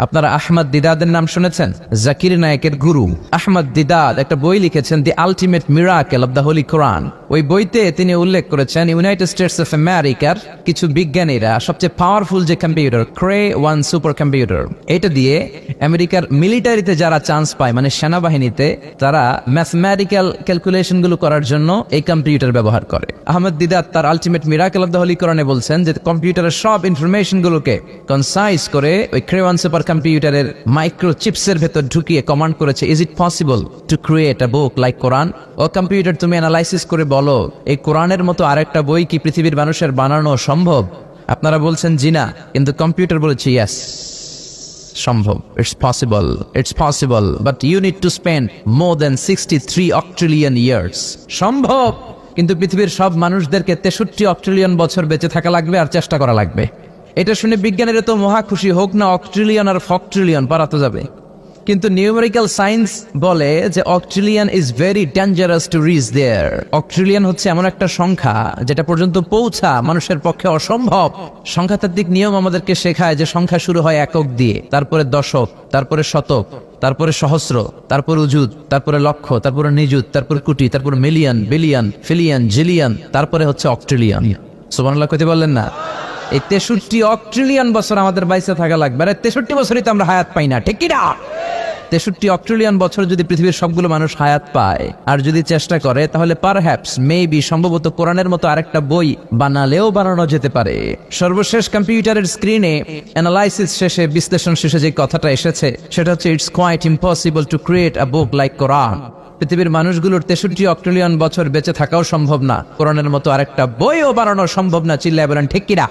আপনারা আহমদ দিদাদের নাম শুনেছেন? জাকির নায়েকের গুরু আহমদ দিদাদ একটা বই লিখেছেন, the ultimate miracle of the holy Quran. ওই বইতে তিনি উল্লেখ করেছেন ইউনাইটেড স্টেটস অফ আমেরিকার কিছু বিজ্ঞানীরা সবচেয়ে পাওয়ারফুল যে কম্পিউটার ক্রে 1 সুপার কম্পিউটার, এটা দিয়ে আমেরিকার মিলিটারিতে যারা চান্স পায়, মানে সেনাবাহিনীতে, তারা ম্যাথমেটিক্যাল ক্যালকুলেশন গুলো করার জন্য এই কম্পিউটার ব্যবহার করে। আহমদ দিদাদ তার ultimate miracle of the Holi কোরআনে বলছেন যে কম্পিউটারের সব ইনফরমেশন গুলোকে কনসাইজ করে ওই ক্রে 1 সুপার কম্পিউটারের মাইক্রো চিপসের ভেতর ঢুকিয়ে কমান্ড করেছে, is it possible to create a book like Quran? ও কম্পিউটার, তুমি অ্যানালাইসিস করে বলো এই কোরআনের মতো আরেকটা বই কি পৃথিবীর মানুষের বানানো সম্ভব? আপনারা বলছেন জি না, কিন্তু কম্পিউটার বলেছে ইয়েস, সম্ভব। It's possible but you need to spend more than 63 octillion years. সম্ভব, কিন্তু পৃথিবীর সব মানুষদেরকে 63 অক্ট্রিলিয়ন বছর বেঁচে থাকা লাগবে আর চেষ্টা করা লাগবে। এটা শুনে বিজ্ঞানীরা তো মহা খুশি, হোক না অক্ট্রিলিয়ন আর ফক্ট্রিলিয়ন, পারাতো যাবে। কিন্তু নিউমেরিক্যাল সায়েন্স বলে যে octillion is very dangerous to reach there. Octillion হচ্ছে এমন একটা সংখ্যা যেটা পর্যন্ত পৌঁছা মানুষের পক্ষে অসম্ভব। সংখ্যাতাত্ত্বিক নিয়ম আমাদেরকে শেখায় যে সংখ্যা শুরু হয় একক দিয়ে, তারপরে দশক, তারপরে শতক, তারপরে সহস্র, তারপরে উজুত, তারপরে লক্ষ, তারপরে নিযুত, তারপরে কোটি, তারপরে মিলিয়ন, বিলিয়ন, ফিলিয়ন, জিলিয়ন, তারপরে হচ্ছে অক্ট্রিলিয়ন। সুবহানাল্লাহ কইতে বললেন না? এই 63 অক্ট্রিলিয়ন বছর আমাদের বাইসে থাকা লাগবে। আর 63 বছরই তো আমরা হায়াত পাই না, ঠিক কি না? 63 অক্ট্রিলিয়ন বছর যদি পৃথিবীর সবগুলো মানুষ হায়াত পায় আর যদি চেষ্টা করে, তাহলে পারহ্যাপস মেবি সম্ভবত কোরআনের মতো আরেকটা বই বানালেও বানানো যেতে পারে। সর্বশেষ কম্পিউটারের স্ক্রিনে অ্যানালাইসিস শেষে, বিশ্লেষণ শেষে যে কথাটা এসেছে সেটা হচ্ছে it's quite impossible to create a book like Quran. পৃথিবীর মানুষগুলোর 63 অক্ট্রিলিয়ন বছর বেঁচে থাকাও সম্ভব না, কোরআনের মতো আরেকটা বইও বানানো সম্ভব না। চিল্লায় বলেন ঠিক কিনা?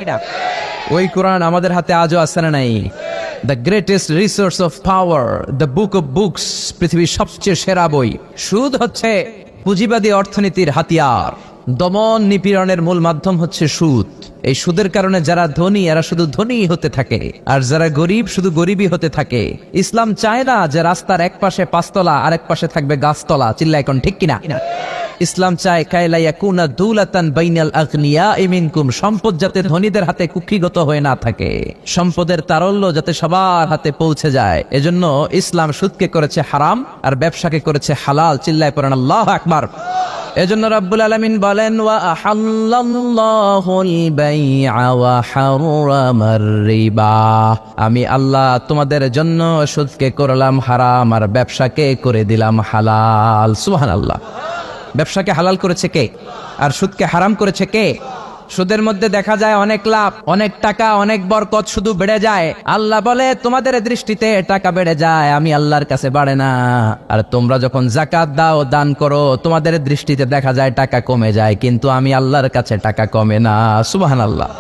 ওই কোরআন আমাদের হাতে আজও আছে না নাই? The greatest resource of power, the book of books, পৃথিবীর সবচেয়ে সেরা বই। সুদ হচ্ছে পুঁজিবাদী অর্থনীতির হাতিয়ার। দমন নিপীড়নের মূল মাধ্যম হচ্ছে সুদ। এই সুদের কারণে যারা ধনী এরা শুধু ধনী হতে থাকে, আর যারা গরিব শুধু গরিবই হতে থাকে। ইসলাম চায় না যে রাস্তার এক পাশে পাঁচতলা আর এক পাশে থাকবে গাছতলা। চিল্লা এখন ঠিক কিনা? ইসলাম চায় কায়লা ইয়াকুনা দুলাতান বাইনাল আগনিয়াই মিনকুম, সম্পদ যাতে ধনীদের হাতে কুক্ষিগত হয়ে না থাকে, সম্পদের তারল্য যাতে সবার হাতে পৌঁছে যায়। এজন্য ইসলাম সুদকে করেছে হারাম আর ব্যবসাকে করেছে হালাল। চিল্লায় পড়েন আল্লাহু আকবার। এজন্য রব্বুল আলামিন বলেন ওয়া আহাল্লাল্লাহুল বাইআ ওয়া হারামার রিবা, আমি আল্লাহ তোমাদের জন্য সুদকে করলাম হারাম আর ব্যবসাকে করে দিলাম হালাল। সুবহানাল্লাহ। ব্যবসাকে হালাল করেছে কে আর সুদকে হারাম করেছে কে? সুদের মধ্যে দেখা যায় অনেক লাভ, অনেক টাকা, অনেক বরকত, শুধু বেড়ে যায়। আল্লাহ বলে তোমাদের দৃষ্টিতে টাকা বেড়ে যায়, আমি আল্লাহর কাছে বাড়ে না। আর তোমরা যখন যাকাত দাও, দান করো, তোমাদের দৃষ্টিতে দেখা যায় টাকা কমে যায়, কিন্তু আমি আল্লাহর কাছে টাকা কমে না। সুবহানাল্লাহ।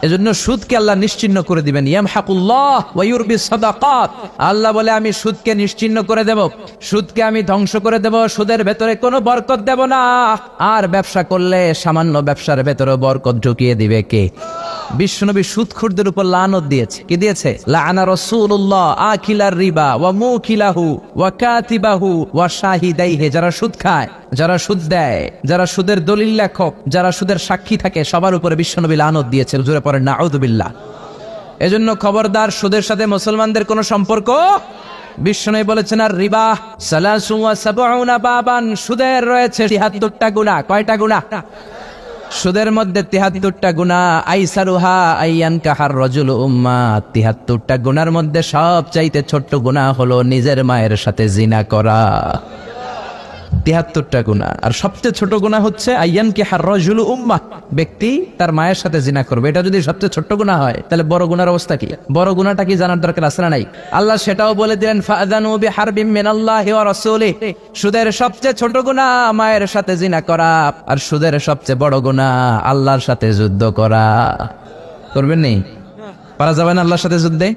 এজন্য সুদকে আল্লাহ নিশ্চিহ্ন করে দিবেন। ইয়ামহাকুল্লাহ ওয়া ইউরবিস সাদাকাত। আল্লাহ বলে আমি সুদকে নিশ্চিহ্ন করে দেব, সুদকে আমি ধ্বংস করে দেব, সুদের ভেতরে কোনো বরকত দেব না। আর ব্যবসা করলে সামান্য ব্যবসার ভেতরে বরকত ঢুকিয়ে দিবে কে? বিশ্বনবী সুদখোরদের উপর লানত দিয়েছে। কি দিয়েছে? লাআনা রাসূলুল্লাহ আকিলার রিবা ওয়া মুকিলাহু ওয়া কাতিবাহু ওয়া শাহিদাইহি। যারা সুদ খায়, যারা সুদ দেয়, যারা সুদের দলিল লেখক, যারা সুদের সাক্ষী থাকে, সবার উপরে বিশ্বনবী লানত দিয়েছে। জোরে পড়েন নাউযুবিল্লাহ। এজন্য খবরদার, সুদের সাথে মুসলমানদের কোনো সম্পর্ক। বিশ্বনবী বলেছেন আর রিবা সালাসু ওয়া সাবউনা বাবান, সুদের রয়েছে 73টা গুনাহ। কয়টা গুনাহ? সুদের মধ্যে 73টা গুনাহ। আইসারুহা আইয়ান কাহার রাজুল উম্মা, 73টা গুনার মধ্যে সবচাইতে ছোট্ট গুনাহ হলো নিজের মায়ের সাথে জিনা করা। 73টা গুনাহ, আর সবচেয়ে ছোট গুনাহ হচ্ছে আইয়ান কাহার রাজুল উম্মা, ব্যক্তি তার মায়ের সাথে জিনা করবে। এটা যদি সবচেয়ে ছোট্ট গুনাহ হয়, তাহলে বড় গুনার অবস্থা কি? বড় গুনাহটা কি জানার দরকার আছে না নাই? আল্লাহ সেটাও বলে দিলেন ফাআযানু বিহারবিম মিনাল্লাহি ওয়া রাসূলিহি। সুদের সবচেয়ে ছোট গুনাহ মায়ের সাথে জিনা করা, আর সুদের সবচেয়ে বড় গুনাহ আল্লাহর সাথে যুদ্ধ করা। করবেন নি? পারা যাবে না আল্লাহর সাথে যুদ্ধে?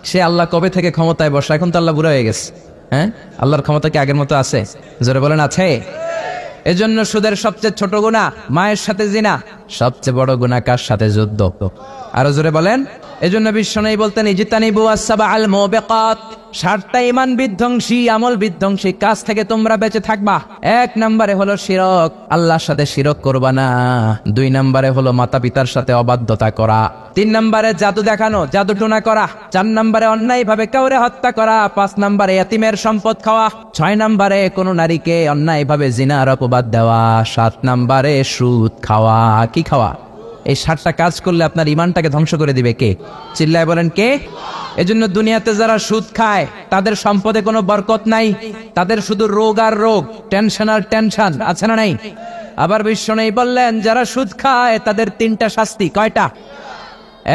সে আল্লাহ কবে থেকে ক্ষমতায় বসা, এখন তো আল্লাহ বুড়া হয়ে গেছে। হ্যাঁ, আল্লাহর ক্ষমতা কি আগের মতো আছে? জোরে বলেন আছে? এজন্য সুদের সবচেয়ে ছোট গুনাহ মায়ের সাথে জিনা, সবচেয়ে বড় গুনাহ কার সাথে? যুদ্ধ। আরো জোরে বলেন। এজন্য বিশ্বনবী বলতেন ইজতানিবু আস-সাবআল মুবিকাত, 7টা ইমান বিধ্বংসী আমল বিধ্বংসী কাজ থেকে তোমরা বেঁচে থাকবা। 1 নম্বরে হলো শিরক, আল্লাহর সাথে শিরক করবা না। 2 নম্বরে হলো মাতা পিতার সাথে অবাধ্যতা করা। 3 নম্বরে জাদু দেখানো, জাদু টোনা করা। 4 নম্বরে অন্যায় ভাবে কাউরে হত্যা করা। 5 নম্বরে এতিমের সম্পদ খাওয়া। 6 নম্বরে কোন নারীকে অন্যায় ভাবে জিনার অপবাদ দেওয়া। 7 নম্বরে সুদ খাওয়া। কি খাওয়া? এই 7টা কাজ করলে আপনার ইমানটাকে ধ্বংস করে দিবে কে? চিল্লায় বলেন কে? এজন্য দুনিয়াতে যারা সুদ খায় তাদের সম্পদে কোনো বরকত নাই, তাদের শুধু রোগ আর রোগ, টেনশন আর টেনশন, আছে না নাই? আবার বিশ্বনবী বললেন যারা সুদ খায় তাদের 3টা শাস্তি। কয়টা?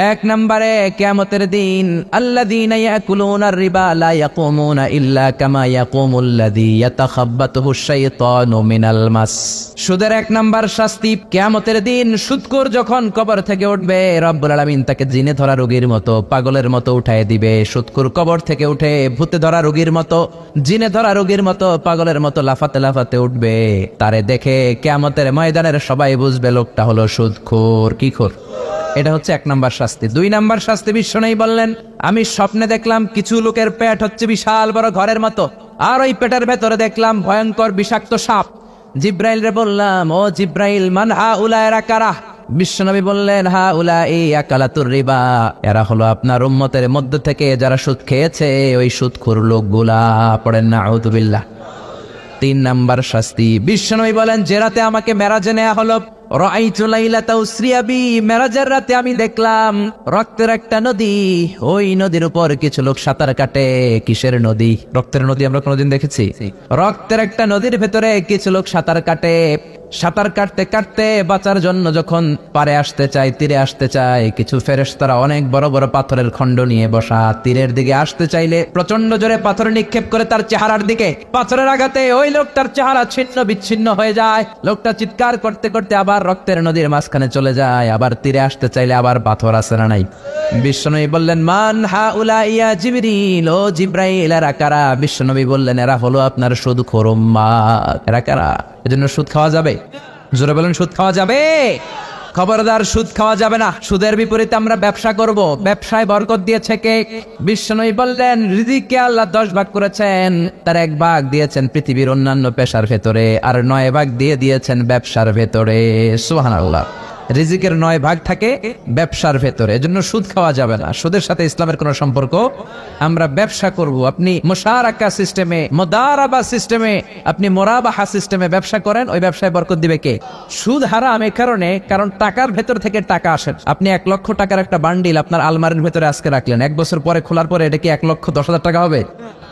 1 নম্বরে কিয়ামতের দিন আল্লাযীনা ইয়াকুলুনার রিবা লা ইয়াকুমুনা ইল্লা কামা ইয়াকুমুল্লাযী ইয়াতাখাব্বাতুহুশ শাইতানু মিনাল মাস। সুদের 1 নম্বর শাস্তি কিয়ামতের দিন সুদখোর যখন কবর থেকে উঠবে রব্বুল আলামিন তাকে জিনে ধরা রোগীর মতো, পাগলের মতো উঠায় দিবে। সুদখোর কবর থেকে উঠে ভূতে ধরা রোগীর মতো, জিনে ধরা রোগীর মতো, পাগলের মতো লাফাতে লাফাতে উঠবে। তারে দেখে কিয়ামতের ময়দানের সবাই বুঝবে লোকটা হলো সুদখোর। কি খোর? এটা হচ্ছে 1 নম্বর শাস্তি। 2 নম্বর শাস্তি বিশ্বনবী বললেন আমি স্বপ্নে দেখলাম কিছু লোকের পেট হচ্ছে বিশাল বড় ঘরের মতো, আর ওই পেটের ভেতরে দেখলাম ভয়ঙ্কর বিষাক্ত সাপ। জিব্রাইল রে বললাম ও জিব্রাইল মান হাউলা, এরা কারা? বিশ্বনবী বললেন হাউলা আকালাতুর রিবা, এরা হলো আপনার উম্মতের মধ্য থেকে যারা সুদ খেয়েছে ওই সুদখোর লোকগুলা। পড়েন না আউযুবিল্লাহ। 3 নম্বর শাস্তি বিশ্বনবী বলেন যে রাতে আমাকে মেরাজে নেওয়া হলো, রাআইতু লাইলাতা উসরিয়া বি, মেরাজের রাতে আমি দেখলাম রক্তের একটা নদী, ওই নদীর উপর কিছু লোক সাঁতার কাটে। কিসের নদী? রক্তের নদী আমরা কোনোদিন দেখেছি? রক্তের একটা নদীর ভেতরে কিছু লোক সাঁতার কাটে। সাঁতার কাটতে কাটতে বাঁচার জন্য যখন পারে আসতে চায়, তীরে আসতে চায়, কিছু ফেরেশতারা অনেক বড় বড় পাথরের খণ্ড নিয়ে বসা, তীরের দিকে আসতে চাইলে প্রচন্ড জোরে পাথর নিক্ষেপ করে তার চেহারার দিকে। পাথরের আঘাতে ওই লোকটার চেহারা ছিন্ন বিচ্ছিন্ন হয়ে যায়। লোকটা চিৎকার করতে করতে আবার রক্তের নদীর মাঝখানে চলে যায়। আবার তীরে আসতে চাইলে আবার পাথর আছে না নাই? বিশ্বনবী বললেন মান হাউলা ইয়া জিবরিল, ও জিব্রাইল এরা কারা? বিশ্বনবী বললেন এরা হলো আপনার সুদখোর উম্মাত। এরা কারা? এজন্য সুদ খাওয়া যাবে? জোরে বলেন সুদ খাওয়া যাবে? খবরদার সুদ খাওয়া যাবে না। সুদের বিপরীতে আমরা ব্যবসা করব। ব্যবসায় বরকত দিয়েছে কে? বিশ্বনবী বললেন রিজিককে আল্লাহ 10 ভাগ করেছেন, তার 1 ভাগ দিয়েছেন পৃথিবীর অন্যান্য পেশার ভেতরে, আর 9 ভাগ দিয়ে দিয়েছেন ব্যবসার ভেতরে। সুবহানাল্লাহ। রিজিকের 9 ভাগ থাকে ব্যবসার ভেতরে, এজন্য সুদ খাওয়া যাবে না। সুদের সাথে ইসলামের কোনো সম্পর্ক। আমরা ব্যবসা করব। আপনি মুশারাকা সিস্টেমে, মুদারাবা সিস্টেমে, আপনি মুরাবাহা সিস্টেমে ব্যবসা করেন, ওই ব্যবসায় বরকত দিবে কে? সুদ হারাম এই কারণে, কারণ টাকার ভেতর থেকে টাকা আসে। আপনি 1 লক্ষ টাকার একটা বান্ডিল আপনার আলমারির ভেতরে আজকে রাখলেন, 1 বছর পরে খোলার পরে এটা কি 1,10,000 টাকা হবে?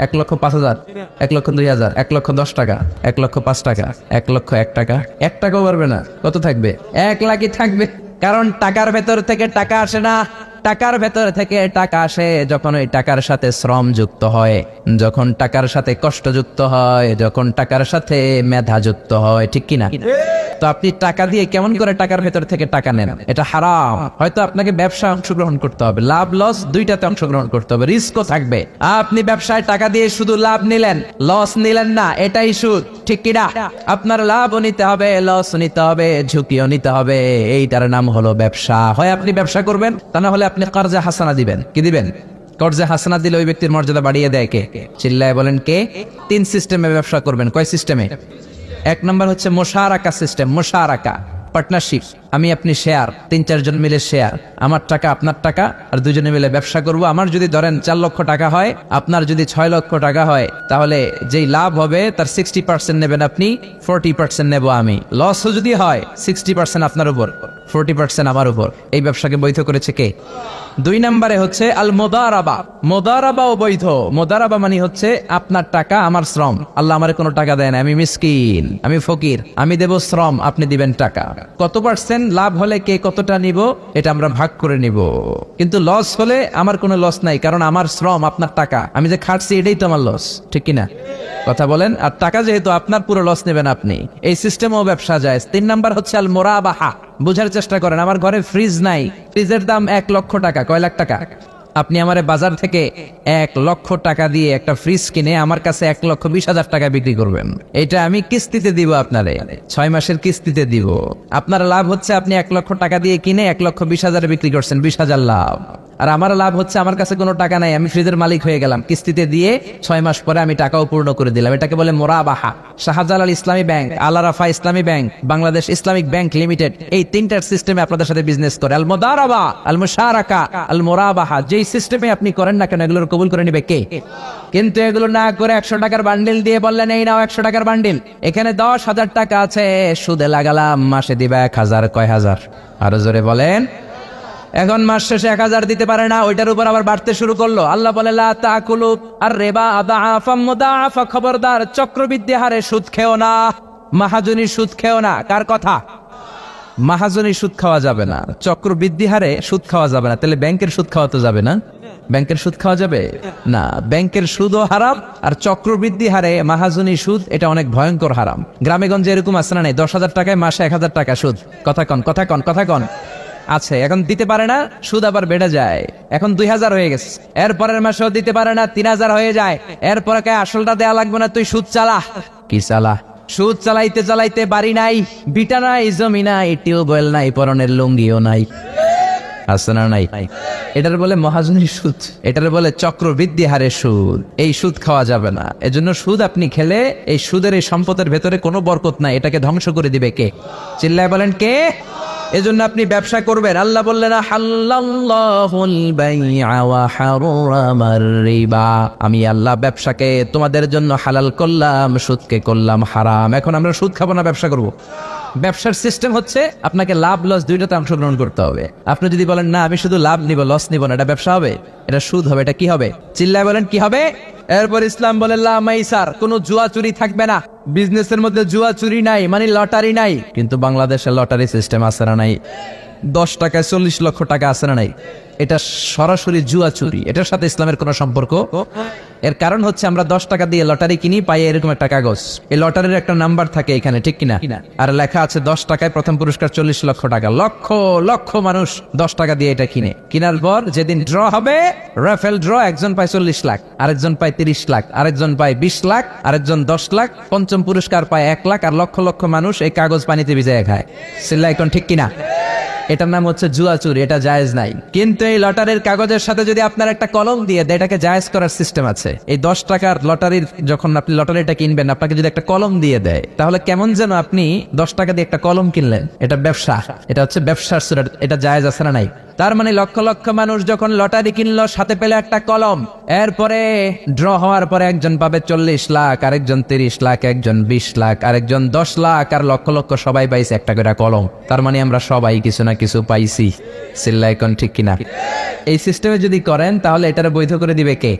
1,05,000, 1,02,000, 1,10,000 টাকা, 1,05,000 টাকা, 1,01,000 টাকা, 1 টাকাও পারবে না। কত থাকবে? 1 লাখই থাকবে। কারণ টাকার ভেতর থেকে টাকা আসে না। টাকার ভেতর থেকে টাকা আসে যখন ওই টাকার সাথে শ্রম যুক্ত হয়, যখন টাকার সাথে কষ্ট যুক্ত হয়, যখন টাকার সাথে মেধা যুক্ত হয়। ঠিক কিনা? তো আপনি টাকা দিয়ে কেমন করে টাকার ভেতর থেকে টাকা নেন? এটা হারাম। হয়তো আপনাকে ব্যবসায় অংশগ্রহণ করতে হবে, লাভ লস দুইটাতে অংশগ্রহণ করতে হবে, রিস্কও থাকবে। আপনি ব্যবসায় টাকা দিয়ে শুধু লাভ নিলেন, লস নিলেন না, এটাই সুদ। ঠিক কিনা? আপনার লাভও নিতে হবে, লস নিতে হবে, ঝুঁকিও নিতে হবে। এইটার নাম হলো ব্যবসা। হয় আপনি ব্যবসা করবেন, তা না হলে আপনি কর্জে হাসানা দিবেন। কি দিবেন? কর্জে হাসানা দিলে ওই ব্যক্তির মর্যাদা বাড়িয়ে দেয় কে? চিল্লায় বলেন কে? 3 সিস্টেমে ব্যবসা করবেন। কয় সিস্টেমে? 1 নম্বর হচ্ছে মুশারাকা সিস্টেম, মুশারাকা পার্টনারশিপ। আমি আপনি শেয়ার, 3-4 জন মিলে শেয়ার, আমার টাকা আপনার টাকা, আর 2 জনে মিলে ব্যবসা করব। আমার যদি ধরেন 4 লক্ষ টাকা হয়, আপনার যদি 6 লক্ষ টাকা হয়, তাহলে যেই লাভ হবে তার 60% নেবেন আপনি, 40% নেব আমি। লসও যদি হয় 60% আপনার উপর, 40% আমার উপর। এই ব্যবসাকে বৈধ করেছে কে? 2 নম্বরে হচ্ছে আল মুদারাবা। মুদারাবাও বৈধ। মুদারাবা মানে হচ্ছে আপনার টাকা আমার শ্রম। আল্লাহ আমারে কোনো টাকা দেয় না, আমি মিসকিন, আমি ফকির, আমি দেব শ্রম, আপনি দিবেন টাকা। কত পার্সেন্ট লাভ হলে কে কতটা নিব এটা আমরা ভাগ করে নিব। কিন্তু লস হলে আমার কোনো লস নাই, কারণ আমার শ্রম আপনার টাকা, আমি যে খাটছি এটাই তো আমার লস। ঠিক কিনা? কথা বলেন। আর টাকা যেহেতু আপনার, পুরো লস নেবেন আপনি। এই সিস্টেমও ব্যবসা যায়। 3 নাম্বার হচ্ছে আল মুরাবাহা। বুঝার চেষ্টা করেন। আমার ঘরে ফ্রিজ নাই, ফ্রিজের দাম 1 লক্ষ টাকা। কয় লাখ টাকা? আপনি আমারে বাজার থেকে 1 লক্ষ টাকা দিয়ে একটা ফ্রিজ কিনে আমার কাছে 1,20,000 টাকা বিক্রি করবেন। এটা আমি কিস্তিতে দিব আপনারে, 6 মাসের কিস্তিতে দিব। আপনার লাভ হচ্ছে আপনি 1 লক্ষ টাকা দিয়ে কিনে 1,20,000 বিক্রি করছেন, 20,000 লাভ। আর আমার লাভ হচ্ছে আমার কাছে কোনো টাকা নাই, আমি ফ্রিজের মালিক হয়ে গেলাম, কিস্তিতে দিয়ে 6 মাস পরে আমি টাকাও পূর্ণ করে দিলাম। এটাকে বলে মোরাবাহা। শাহজালাল ইসলামী ব্যাংক, আল রাফা ইসলামী bank, Bangladesh Islamic bank limited, এই তিনটার সিস্টেমে আপনাদের সাথে বিজনেস করে। আল মুদারাবা, আল মুশারাকা, আল মোরাবাহা, যেই সিস্টেমে আপনি করেন না কেন এগুলোর কবুল করে নিবে কে? কিন্তু এগুলো না করে 100 টাকার বান্ডিল দিয়ে বললেন এই নাও 100 টাকার বান্ডিল, এখানে 10,000 টাকা আছে, সুদে লাগালাম, মাসে দিবে 1000, কয় হাজার? আরো জোরে বলেন। এখন মাস শেষে 1000 দিতে পারে না, ওইটার উপর আবার বাড়তে শুরু করলো। আল্লাহ বলে লা তাকুলু আর রিবা আদাআফাম মুদাআফা, খবরদার চক্রবৃদ্ধি হারে সুদ খেও না, মাহাজনী সুদ খেও না। কার কথা? মাহাজনী সুদ খাওয়া যাবে না, চক্রবৃদ্ধি হারে সুদ খাওয়া যাবে না। তাহলে ব্যাংকের সুদ খাওয়া তো যাবে না? ব্যাংকের সুদ খাওয়া যাবে না, ব্যাংকের সুদও হারাম, আর চক্রবৃদ্ধি হারে মাহাজনী সুদ, এটা অনেক ভয়ঙ্কর হারাম। গ্রামে গঞ্জে এরকম আছে না নাই? 10,000 টাকায় মাসে 1000 টাকা সুদ। কথা কন, কথা কন, কথা কন। আছে, এখন দিতে পারে না, সুদ আবার বেড়ে যায়, এখন 2000 হয়ে গেছে, এরপরের মাসেও দিতে পারে না, 3000 হয়ে যায়, এরপরে কে আসলটা দেয়া লাগবে না, তুই সুদ চালা। কি চালা? সুদ চালাইতে চালাইতে বাড়ি নাই, বিটা নাই, জমি নাই, টিউবওয়েল নাই, পরনের লুঙ্গিও নাই, আছে না নাই? এটার বলে মহাজনী সুদ, এটার বলে চক্রবৃদ্ধি হারে সুদ। এই সুদ খাওয়া যাবে না। এজন্য সুদ আপনি খেলে এই সুদের এই সম্পদের ভেতরে কোনো বরকত নাই, এটাকে ধ্বংস করে দিবে কে? চিল্লায় বলেন কে? এজন্য আপনি ব্যবসা করবেন। আল্লাহ বললেন হাল্লাল্লাহুল বাইআ ওয়া হারামার রিবা, আমি আল্লাহ ব্যবসাকে তোমাদের জন্য হালাল করলাম, সুদকে করলাম হারাম। এখন আমরা সুদ খাবো না, ব্যবসা করব। ব্যবসার সিস্টেম হচ্ছে আপনাকে লাভ লস দুইটাতে অংশগ্রহণ করতে হবে। আপনি যদি বলেন না আমি শুধু লাভ নিব, লস নিব না, এটা ব্যবসা হবে? এটা সুদ হবে। এটা কি হবে? চিল্লায় বলেন কি হবে? এরপর ইসলাম বলে লা মাইসার, কোনো জুয়া চুরি থাকবে না। বিজনেসের মধ্যে জুয়া চুরি নাই, মানে লটারি নাই। কিন্তু বাংলাদেশে লটারি সিস্টেম আছে না নাই? 10 টাকায় 40 লক্ষ টাকা আছে না নাই? এটা সরাসরি জুয়া চুরি, এটার সাথে ইসলামের কোনো সম্পর্ক। এর কারণ হচ্ছে আমরা 10 টাকা দিয়ে লটারি কিনি, পাই এরকম একটা কাগজ, এই লটারির একটা নাম্বার থাকে এখানে, ঠিক কিনা? আর লেখা আছে 10 টাকায় প্রথম পুরস্কার 40 লক্ষ টাকা। লক্ষ লক্ষ মানুষ 10 টাকা দিয়ে এটা কিনে, কেনার পর যেদিন ড্র হবে, রাফেল ড্র, একজন পায় 40 লাখ, আরেকজন পায় 30 লাখ, আরেকজন পায় 20 লাখ, আরেকজন 10 লাখ, পঞ্চম পুরস্কার পায় 1 লাখ, আর লক্ষ লক্ষ মানুষ এই কাগজ পানিতে ভিজায় খায়। সিল্লা এখন ঠিক কিনা? এটার নাম হচ্ছে জুয়া চুরি, এটা জায়েজ নাই। কিন্তু এই লটারির কাগজের সাথে যদি আপনার একটা কলম দিয়ে দেয়, এটাকে জায়েজ করার সিস্টেম আছে। এই 10 টাকার লটারির, যখন আপনি লটারিটা কিনবেন, আপনাকে যদি একটা কলম দিয়ে দেয়, তাহলে কেমন যেন আপনি 10 টাকা দিয়ে একটা কলম কিনলেন। এটা ব্যবসা, এটা হচ্ছে ব্যবসার সুরা, এটা জায়েজ আছে না নাই? তার মানে লক্ষ লক্ষ মানুষ যখন লটারি কিনলো, সাথে পেলে একটা কলম, এরপরে ড্র হওয়ার পরে একজন পাবে 40 লাখ, আরেকজন 30 লাখ, একজন 20 লাখ, আরেকজন 10 লাখ, আর লক্ষ লক্ষ সবাই পাইছে একটা করে কলম। তার মানে আমরা সবাই কিছু না কিছু পাইছি। সিল্লা এখন ঠিক কিনা? এই সিস্টেমে যদি করেন তাহলে এটারে বৈধ করে দিবে কে?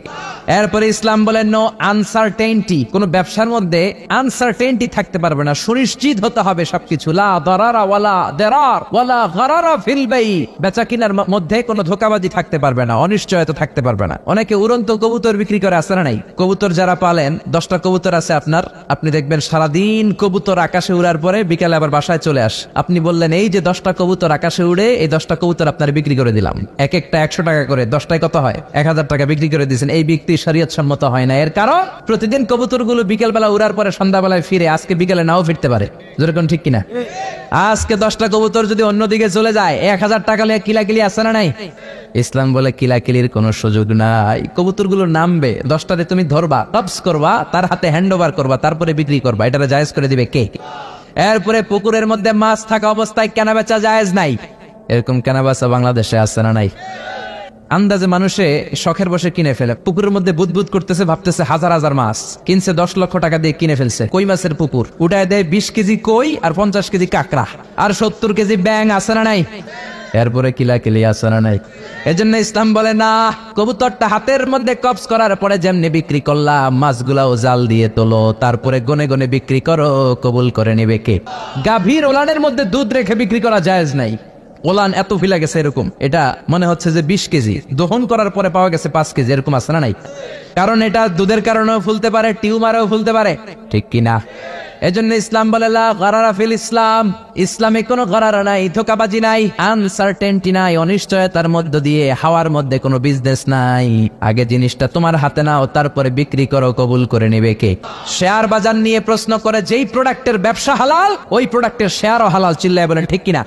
এরপরে ইসলাম বলেন নো আনসার্টেইনটি, কোন ব্যবসার মধ্যে আনসার্টেইনটি থাকতে পারবে না, সুনিশ্চিত হতে হবে সবকিছু। লা দারারা ওয়ালা দারার ওয়ালা গারারা ফিল বাই, বেচা কিনার মধ্যে কোনো ধোঁকাবাজি থাকতে পারবে না, অনিশ্চয়তা থাকতে পারবে না। অনেকে উড়ন্ত কবুতর বিক্রি করে, আছে না নাই? কবুতর যারা পালেন, 10টা কবুতর আছে আপনার, আপনি দেখবেন সারাদিন কবুতর আকাশে উড়ার পরে বিকালে আবার বাসায় চলে আস। আপনি বললেন এই যে 10টা কবুতর আকাশে উড়ে, এই 10টা কবুতর আপনার বিক্রি করে দিলাম, এক একটা 100 টাকা করে, 10টায় কত হয়? 1000 টাকা বিক্রি করে দিয়েছেন। এই বিক্রি শরীয়ত সম্মত হয় না। এর কারণ প্রতিদিন কবুতরগুলো বিকেল বেলা উড়ার পরে সন্ধ্যাবেলায় ফিরে, আজকে বিকেলে নাও ফিরতে পারে। যেরকম ঠিক কিনা? আজকে 10টা কবুতর যদি অন্যদিকে চলে যায়, 1000 টাকা লিয়ে কিলাকিলি আছে না নাই? ইসলাম বলে কিলাকিলির কোনো সুযোগ নাই। কবুতরগুলো নামবে, 10টাতে তুমি ধরবা, কবজ করবা, তার হাতে হ্যান্ড ওভার করবা, তারপরে বিক্রি করবা। এটা জায়েজ করে দিবে কে? এরপরে পুকুরের মধ্যে মাছ থাকা অবস্থায় কেনা বেচা জায়েজ নাই। এরকম কেনা বেচা বাংলাদেশে আছে না নাই? আন্দাজে মানুষে শখের বসে কিনে ফেলে, পুকুরের মধ্যে বুদবুদ করতেছে, ভাবতেছে হাজার হাজার মাছ কিনছে, 10 লক্ষ টাকা দিয়ে কিনে ফেলছে। কই মাছের পুকুর, উঠায় দেয় 20 কেজি কই, আর 50 কেজি কাঁকড়া, আর 70 কেজি ব্যাং, আছে না নাই? এরপরে কিলাকিলি আছে না নাই? এজন্য ইসলাম বলে না, কবুতরটা হাতের মধ্যে কবজ করার পরে যেমনি বিক্রি করলাম, মাছগুলাও জাল দিয়ে তোলো, তারপরে গনে গনে বিক্রি করো, কবুল করে নেবে কে? গাভীর ওলানের মধ্যে দুধ রেখে বিক্রি করা জায়েজ নাই। ওলান এত ফিলা গেছে, এরকম এটা মনে হচ্ছে যে 20 কেজি, দহন করার পরে পাওয়া গেছে 5 কেজি, এরকম আছে না নাই? কারণ এটা দুধের কারণেও ফুলতে পারে, টিউমারেও ফুলতে পারে, ঠিক কিনা? এজন্য ইসলাম বলে লা গারারা ফিল ইসলাম, ইসলামে কোনো গারারা নাই, ধোঁকাবাজি নাই, আনসার্টেনটি নাই, অনিশ্চয়তার মধ্য দিয়ে হাওয়ার মধ্যে কোনো বিজনেস নাই। আগে জিনিসটা তোমার হাতে নাও, তারপরে বিক্রি করো, কবুল করে নেবে কে? শেয়ার বাজার নিয়ে প্রশ্ন করে যেই প্রোডাক্টের ব্যবসা হালাল ওই প্রোডাক্টের শেয়ারও হালাল, চিল্লায় বলেন ঠিক কিনা?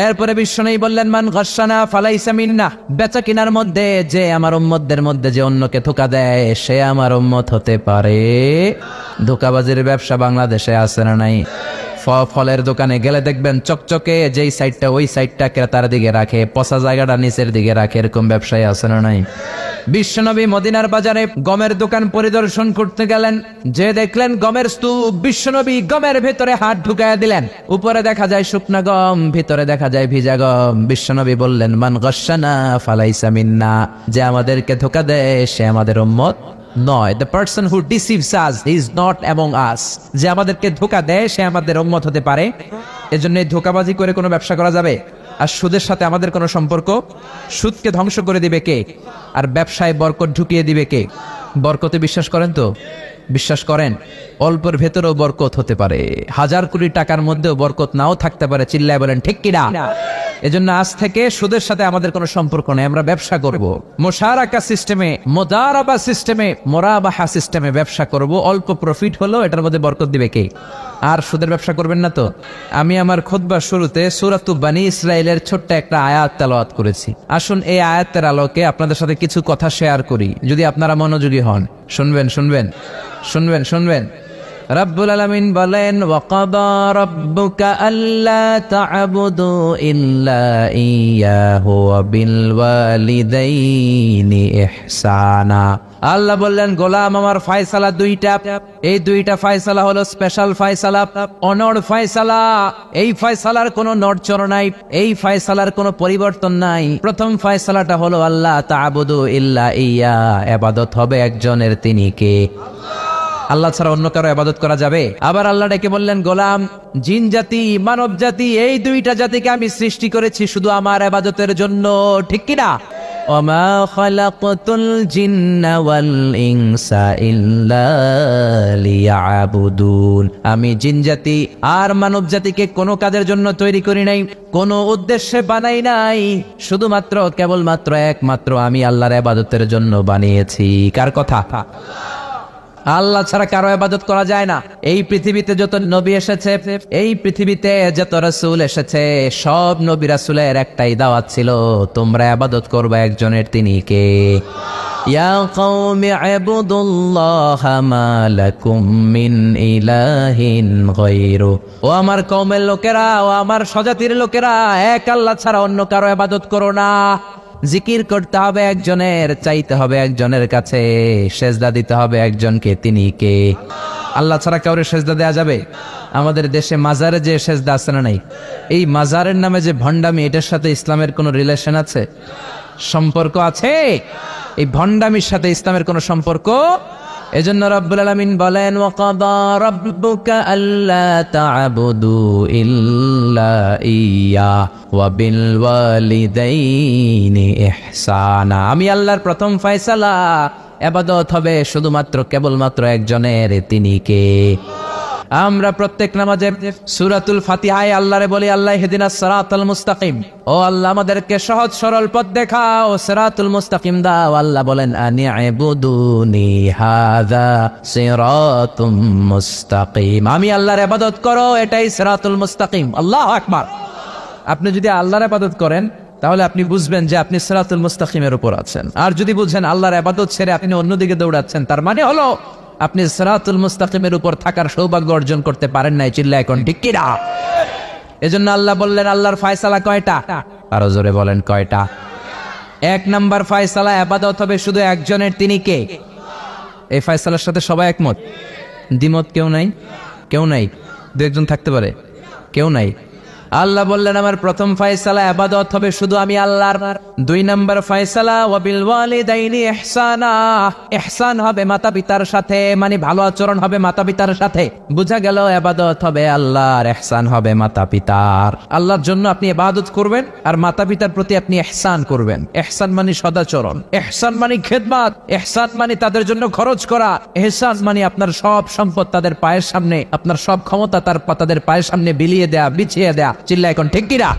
এরপরে বিশ্বনবী বললেন মান গাশশানা ফালাইসা মিন্না, বেচা কিনার মধ্যে যে আমার উম্মতদের মধ্যে যে অন্যকে ধোঁকা দেয় সে আমার উম্মত হতে পারে। ধোঁকাবাজির ব্যবসা বাংলাদেশে আছে না নাই? ফলের দোকানে গেলে দেখবেন চকচকে যেই সাইডটা ওই সাইডটা ক্রেতার দিকে রাখে, পচা জায়গাটা নিচের দিকে রাখে, এরকম ব্যবসায়ী আছে না নাই? বিশ্বনবী মদিনার বাজারে গমের দোকান পরিদর্শন করতে গেলেন, যে দেখলেন গমের স্তূপ, বিশ্বনবী গমের ভেতরে হাত ঢুকায় দিলেন। উপরে দেখা যায় শুকনা গম, ভিতরে দেখা যায় ভিজা গম। বিশ্বনবী বললেন মান গাশশানা ফালাইসা মিন্না, যে আমাদেরকে ধোঁকা দেয় সে আমাদের উম্মত নয়। The person who deceives us is not among us, যে আমাদেরকে ধোঁকা দেয় সে আমাদের উম্মত হতে পারে। এজন্য এই ধোঁকাবাজি করে কোনো ব্যবসা করা যাবে? আর সুদের সাথে আমাদের কোনো সম্পর্ক? সুদকে ধ্বংস করে দিবে কে? আর ব্যবসায় বরকত ঢুকিয়ে দিবে কে? বরকতে বিশ্বাস করেন তো? বিশ্বাস করেন? অল্পের ভেতরেও বরকত হতে পারে, 1000 কোটি টাকার মধ্যেও বরকত নাও থাকতে পারে, চিল্লায় বলেন ঠিক কিনা? এজন্য আজ থেকে সুদের সাথে আমাদের কোনো সম্পর্ক নেই, আমরা ব্যবসা করব মুশারাকা সিস্টেমে, মুদারাবা সিস্টেমে, মুরাবাহা সিস্টেমে ব্যবসা করব। অল্প প্রফিট হলো এটার মধ্যে বরকত দিবে কে? আর সুদের ব্যবসা করবেন না তো? আমি আমার খুতবার শুরুতে সূরাতু বানী ইসরাইলের ছোট্ট একটা আয়াত তেলাওয়াত করেছি। আসুন এই আয়াতের আলোকে আপনাদের সাথে কিছু কথা শেয়ার করি, যদি আপনারা মনোযোগী হন। শুনবেন শুনবেন শুনবেন শুনবেন। রব্বুল আলামিন বলেন ওয়াকাদা রাব্বুকা আল্লা তা'বুদু ইল্লা ইয়্যাহু ওয়া বিল ওয়ালিদাইনি ইহসানা। আল্লাহ বললেন গোলাম আমার ফয়সালা দুইটা, এই দুইটা ফয়সালা হলো স্পেশাল ফয়সালা, অনড় ফয়সালা। এই ফয়সালার কোনো নড়চড় নাই, এই ফয়সালার কোনো পরিবর্তন নাই। প্রথম ফয়সালাটা হলো আল্লাহ তা'বুদু ইল্লা ইয়্যা, ইবাদত হবে একজনের, তিনি কে? আল্লাহ ছাড়া অন্য কারো ইবাদত করা যাবে? আবার আল্লাহ ডেকে বললেন গোলাম জিন জাতি মানব জাতি এই দুইটা জাতিকে আমি সৃষ্টি করেছি শুধু আমার ইবাদতের জন্য, ঠিক কিনা? ওমা খালাকতুল জিন্না ওয়াল ইনসা ইল্লা লিয়াবুদুন, আমি জিন জাতি আর মানব জাতিকে কোনো কাজের জন্য তৈরি করি নাই, কোনো উদ্দেশ্যে বানাই নাই, শুধুমাত্র কেবলমাত্র একমাত্র আমি আল্লাহর ইবাদতের জন্য বানিয়েছি। কার কথা? আল্লাহ ছাড়া কারো ইবাদত করা যায় না। এই পৃথিবীতে যত নবী এসেছে, এই পৃথিবীতে যত রাসূল এসেছে, সব নবী রাসূলের একটাই দাওয়াত ছিল, তোমরা ইবাদত করবে একজনের, তিনি কে? ইয়া কওমি ইবুদুল্লাহা মা লাকুম মিন ইলাহিন গায়রু, ও আমার কওমের লোকেরা, ও আমার স্বজাতির লোকেরা, এক আল্লাহ ছাড়া অন্য কারো ইবাদত করো না। জিকির করতে হবে একজনের, চাইতে হবে একজনের কাছে, সেজদা দিতে হবে একজনকে, তিনি কে? আল্লাহ ছাড়া কাউরে সেজদা দেয়া যাবে? আমাদের দেশে মাজারে যে সেজদা আছে না নাই, এই মাজারের নামে যে ভণ্ডামি, এটার সাথে ইসলামের কোনো রিলেশন আছে? সম্পর্ক আছে? এই ভণ্ডামির সাথে ইসলামের কোনো সম্পর্ক? এজন্য রব্বুল আলামিন বলেন ওয়াকাদা রাব্বুকা আল্লা তা'বুদু ইল্লা ইয়্যা ওয়া বিল ওয়ালিদাইনি ইহসানা, আমি আল্লাহর প্রথম ফয়সালা ইবাদত হবে শুধুমাত্র কেবলমাত্র একজনের, তিনি কে? আমরা প্রত্যেক নামাজে সূরাতুল ফাতিহায় আল্লাহরে বলি আল্লাহ ইহদিনাস সিরাতাল মুস্তাকিম, ও আল্লাহ আমাদেরকে সহজ সরল পথ দেখাও, সিরাতুল মুস্তাকিম দাও। আল্লাহ বলেন আনি'বুদুনি হাযা সিরাতুম মুস্তাকিম, আমি আল্লাহর ইবাদত করো, এটাই সিরাতুল মুস্তাকিম। আল্লাহু আকবার। আপনি যদি আল্লাহর ইবাদত করেন তাহলে আপনি বুঝবেন যে আপনি সিরাতুল মুস্তাকিমের উপর আছেন। আর যদি বুঝেন আল্লাহর ইবাদত ছেড়ে আপনি অন্যদিকে দৌড়াচ্ছেন, তার মানে হলো আপনি সিরাতুল মুস্তাকিমের উপর থাকার সৌভাগ্য অর্জন করতে পারেন নাই। চিল্লা এখন ঠিক কিনা? এজন্য আল্লাহ বললেন আল্লাহর ফয়সালা কয়টা? আরো জোরে বলেন কয়টা? এক নাম্বার ফয়সালা ইবাদত হবে শুধু একজনের, তিনি কে? এই ফয়সালার সাথে সবাই একমত? দ্বিমত কেউ নাই? কেউ নাই? দু একজন থাকতে পারে, কেউ নাই। আল্লাহ বললেন আমার প্রথম ফয়সালা ইবাদত হবে শুধু আমি আল্লাহর। 2 নম্বর ফয়সালা ওয়াবিল ওয়ালিদাইনি ইহসানা, ইহসান হবে মাতা পিতার সাথে, মানে ভালো আচরণ হবে মাতা পিতার সাথে। বোঝা গেল ইবাদত হবে আল্লাহর, ইহসান হবে মাতা পিতার। আল্লাহর জন্য আপনি ইবাদত করবেন আর মাতা পিতার প্রতি আপনি ইহসান করবেন। ইহসান মানে সদাচরণ, ইহসান মানে খেদমত, ইহসান মানে তাদের জন্য খরচ করা, ইহসান মানে আপনার সব সম্পদ তাদের পায়ের সামনে, আপনার সব ক্ষমতা তাদের পায়ের সামনে বিলিয়ে দেয়া, বিছিয়ে দেয়া। চিল্লা এখন ঠিক কিনা?